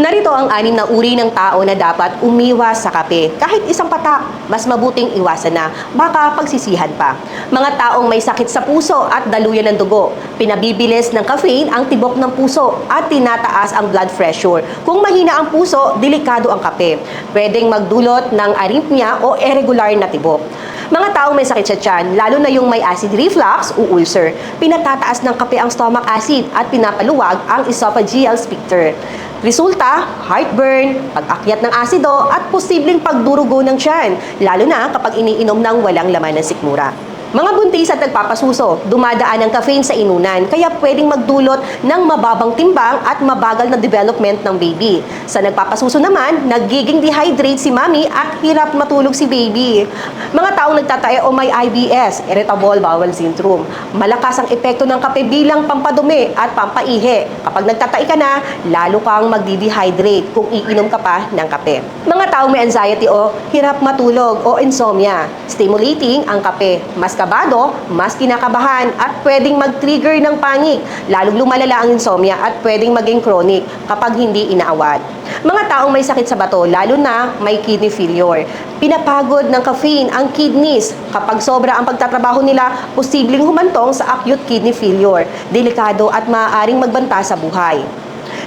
Narito ang 6 na uri ng tao na dapat umiwas sa kape. Kahit isang patak, mas mabuting iwasan na, baka pagsisihan pa. Mga taong may sakit sa puso at daluyan ng dugo. Pinabibilis ng caffeine ang tibok ng puso at tinataas ang blood pressure. Kung mahina ang puso, delikado ang kape. Pwedeng magdulot ng arrhythmia o irregular na tibok. Mga taong may sakit sa tiyan, lalo na yung may acid reflux o ulcer, pinatataas ng kape ang stomach acid at pinapaluwag ang esophageal sphincter. Resulta, heartburn, pag-akyat ng asido at posibleng pagdurugo ng tiyan, lalo na kapag iniinom ng walang laman ng sikmura. Mga buntis at nagpapasuso, dumadaan ng caffeine sa inunan, kaya pwedeng magdulot ng mababang timbang at mabagal na development ng baby. Sa nagpapasuso naman, nagiging dehydrate si mami at hirap matulog si baby. Mga taong nagtatae o may IBS, irritable bowel syndrome, malakas ang epekto ng kape bilang pampadumi at pampaihi. Kapag nagtatae ka na, lalo kang magdi-dehydrate kung iinom ka pa ng kape. Mga taong may anxiety o hirap matulog o insomnia, stimulating ang kape. Mas kabado, mas kinakabahan at pwedeng mag-trigger ng panic, lalong lumalala ang insomnia at pwedeng maging chronic kapag hindi inaawat. Mga taong may sakit sa bato, lalo na may kidney failure, pinapagod ng caffeine ang kidneys. Kapag sobra ang pagtatrabaho nila, posibleng humantong sa acute kidney failure, delikado at maaaring magbanta sa buhay.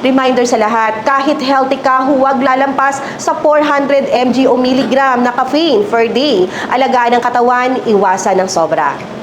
Reminder sa lahat, kahit healthy ka, huwag lalampas sa 400 mg o milligram na caffeine per day. Alagaan ang katawan, iwasan ng sobra.